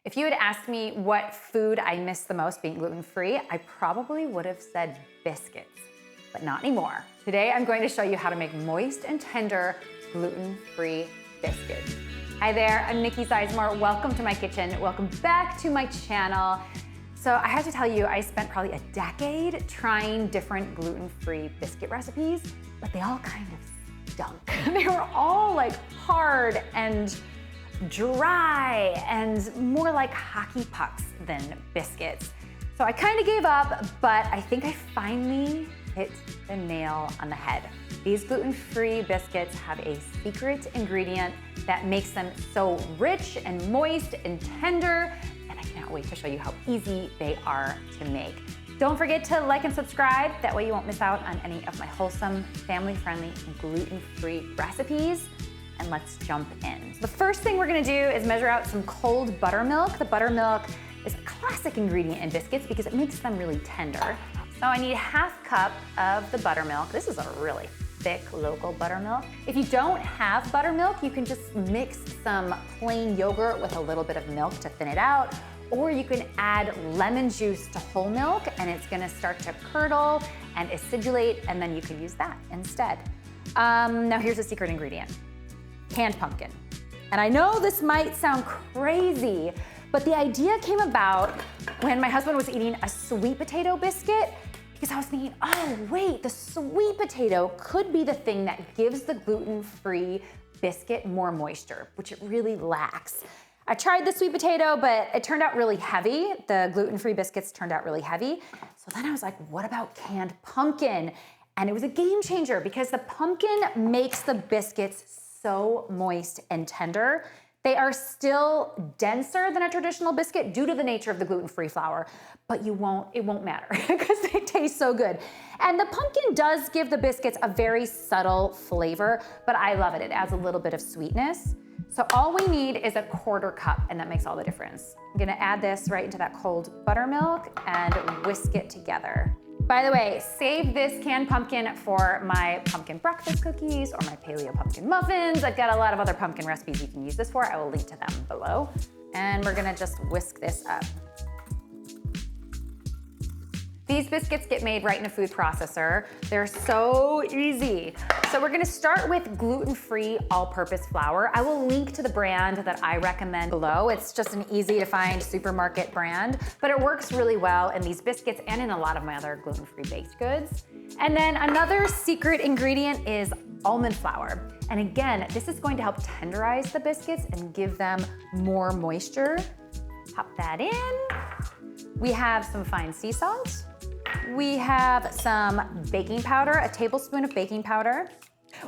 If you had asked me what food I miss the most being gluten-free, I probably would have said biscuits, but not anymore. Today, I'm going to show you how to make moist and tender gluten-free biscuits. Hi there, I'm Nikki Sizemore. Welcome to my kitchen. Welcome back to my channel. So I have to tell you, I spent probably a decade trying different gluten-free biscuit recipes, but they all kind of stunk. They were all like hard and dry and more like hockey pucks than biscuits. So I kind of gave up, but I think I finally hit the nail on the head. These gluten-free biscuits have a secret ingredient that makes them so rich and moist and tender, and I can't wait to show you how easy they are to make. Don't forget to like and subscribe, that way you won't miss out on any of my wholesome, family-friendly, and gluten-free recipes. And let's jump in. The first thing we're gonna do is measure out some cold buttermilk. The buttermilk is a classic ingredient in biscuits because it makes them really tender. So I need a half cup of the buttermilk. This is a really thick local buttermilk. If you don't have buttermilk, you can just mix some plain yogurt with a little bit of milk to thin it out, or you can add lemon juice to whole milk and it's gonna start to curdle and acidulate, and then you can use that instead. Now here's a secret ingredient. Canned pumpkin. And I know this might sound crazy, but the idea came about when my husband was eating a sweet potato biscuit, because I was thinking, oh wait, the sweet potato could be the thing that gives the gluten-free biscuit more moisture, which it really lacks. I tried the sweet potato, but it turned out really heavy. The gluten-free biscuits turned out really heavy. So then I was like, what about canned pumpkin? And it was a game changer because the pumpkin makes the biscuits so moist and tender. They are still denser than a traditional biscuit due to the nature of the gluten-free flour, but it won't matter because they taste so good. And the pumpkin does give the biscuits a very subtle flavor, but I love it. It adds a little bit of sweetness. So all we need is a quarter cup, and that makes all the difference. I'm gonna add this right into that cold buttermilk and whisk it together. By the way, save this canned pumpkin for my pumpkin breakfast cookies or my paleo pumpkin muffins. I've got a lot of other pumpkin recipes you can use this for. I will link to them below. And we're gonna just whisk this up. These biscuits get made right in a food processor. They're so easy. So we're gonna start with gluten-free all-purpose flour. I will link to the brand that I recommend below. It's just an easy to find supermarket brand, but it works really well in these biscuits and in a lot of my other gluten-free baked goods. And then another secret ingredient is almond flour. And again, this is going to help tenderize the biscuits and give them more moisture. Pop that in. We have some fine sea salt. We have some baking powder, a tablespoon of baking powder.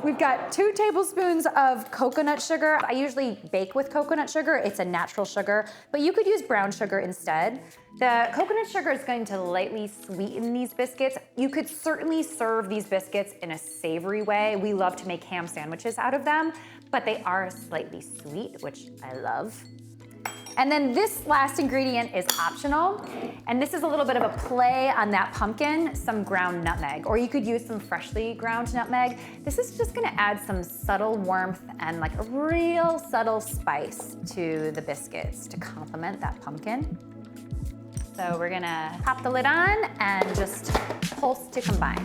We've got 2 tablespoons of coconut sugar. I usually bake with coconut sugar. It's a natural sugar, but you could use brown sugar instead. The coconut sugar is going to lightly sweeten these biscuits. You could certainly serve these biscuits in a savory way. We love to make ham sandwiches out of them, but they are slightly sweet, which I love. And then this last ingredient is optional, and this is a little bit of a play on that pumpkin, some ground nutmeg, or you could use some freshly ground nutmeg. This is just gonna add some subtle warmth and like a real subtle spice to the biscuits to complement that pumpkin. So we're gonna pop the lid on and just pulse to combine.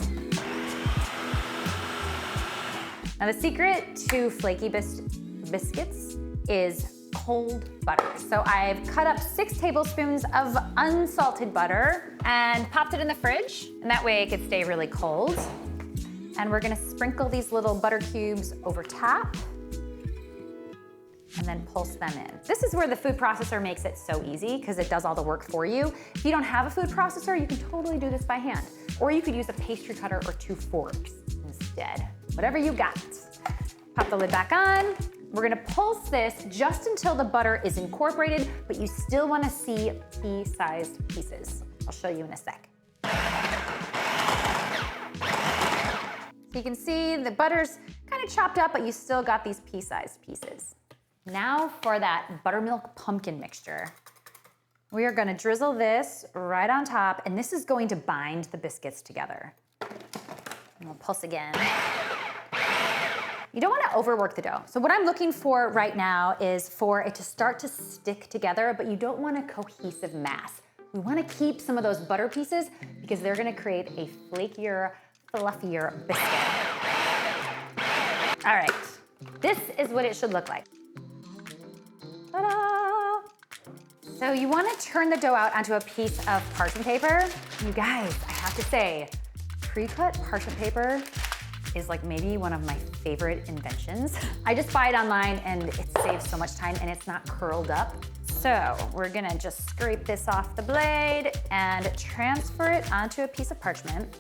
Now the secret to flaky biscuits is cold butter. So I've cut up 6 tablespoons of unsalted butter and popped it in the fridge, and that way it could stay really cold. And we're gonna sprinkle these little butter cubes over top and then pulse them in. This is where the food processor makes it so easy because it does all the work for you. If you don't have a food processor, you can totally do this by hand. Or you could use a pastry cutter or 2 forks instead. Whatever you got. Pop the lid back on. We're gonna pulse this just until the butter is incorporated, but you still wanna see pea-sized pieces. I'll show you in a sec. So you can see the butter's kind of chopped up, but you still got these pea-sized pieces. Now for that buttermilk pumpkin mixture. We are gonna drizzle this right on top, and this is going to bind the biscuits together. And we'll pulse again. You don't wanna overwork the dough. So what I'm looking for right now is for it to start to stick together, but you don't want a cohesive mass. We wanna keep some of those butter pieces because they're gonna create a flakier, fluffier biscuit. All right, this is what it should look like. Ta-da! So you wanna turn the dough out onto a piece of parchment paper. You guys, I have to say, pre-cut parchment paper is like maybe one of my favorite inventions. I just buy it online and it saves so much time and it's not curled up. So we're gonna just scrape this off the blade and transfer it onto a piece of parchment.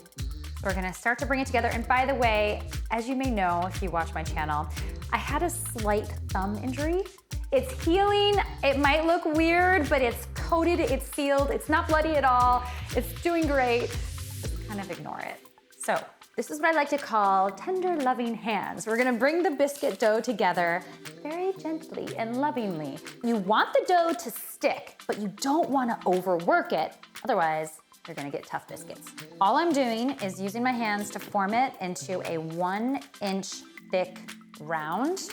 We're gonna start to bring it together. And by the way, as you may know, if you watch my channel, I had a slight thumb injury. It's healing. It might look weird, but it's coated, it's sealed, it's not bloody at all. It's doing great. Just kind of ignore it. So this is what I like to call tender, loving hands. We're gonna bring the biscuit dough together very gently and lovingly. You want the dough to stick, but you don't wanna overwork it. Otherwise, you're gonna get tough biscuits. All I'm doing is using my hands to form it into a 1-inch thick round.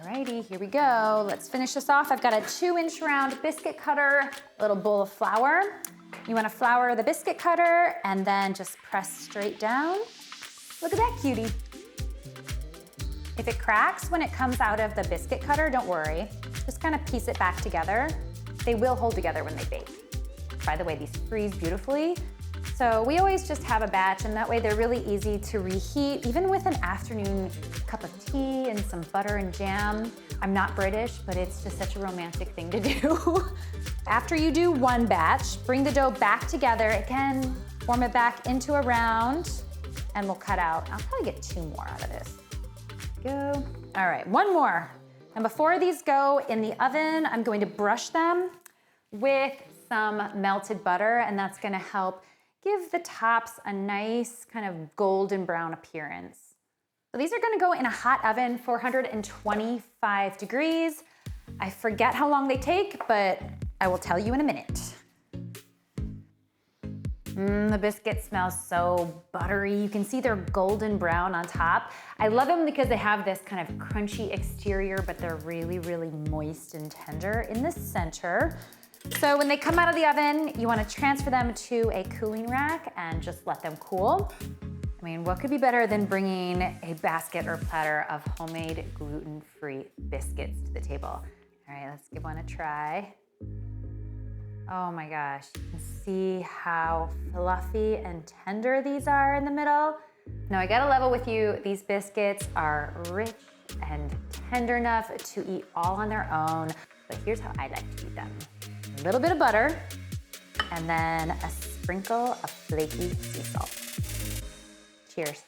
Alrighty, here we go. Let's finish this off. I've got a 2-inch round biscuit cutter, a little bowl of flour. You wanna flour the biscuit cutter and then just press straight down. Look at that cutie. If it cracks when it comes out of the biscuit cutter, don't worry. Just kind of piece it back together. They will hold together when they bake. By the way, these freeze beautifully. So we always just have a batch and that way they're really easy to reheat, even with an afternoon cup of tea and some butter and jam. I'm not British, but it's just such a romantic thing to do. After you do one batch, bring the dough back together. Again, form it back into a round and we'll cut out. I'll probably get 2 more out of this. Go. All right, 1 more. And before these go in the oven, I'm going to brush them with some melted butter, and that's gonna help give the tops a nice kind of golden brown appearance. So these are gonna go in a hot oven, 425 degrees. I forget how long they take, but I will tell you in a minute. The biscuit smells so buttery. You can see they're golden brown on top. I love them because they have this kind of crunchy exterior, but they're really, really moist and tender in the center. So when they come out of the oven, you wanna transfer them to a cooling rack and just let them cool. I mean, what could be better than bringing a basket or platter of homemade gluten-free biscuits to the table? All right, let's give one a try. Oh my gosh, you can see how fluffy and tender these are in the middle. Now I gotta level with you, these biscuits are rich and tender enough to eat all on their own, but here's how I like to eat them. A little bit of butter, and then a sprinkle of flaky sea salt. Cheers.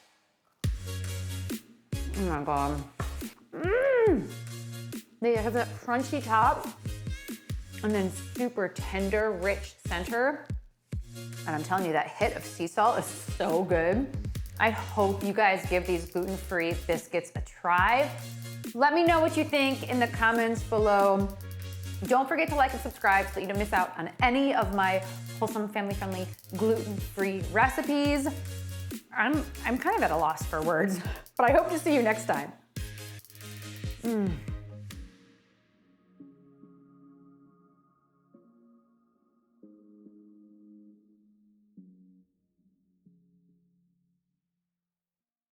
Oh my God. They have that crunchy top, and then super tender, rich center. And I'm telling you, that hit of sea salt is so good. I hope you guys give these gluten-free biscuits a try. Let me know what you think in the comments below. Don't forget to like and subscribe so that you don't miss out on any of my wholesome, family-friendly, gluten-free recipes. I'm kind of at a loss for words, but I hope to see you next time.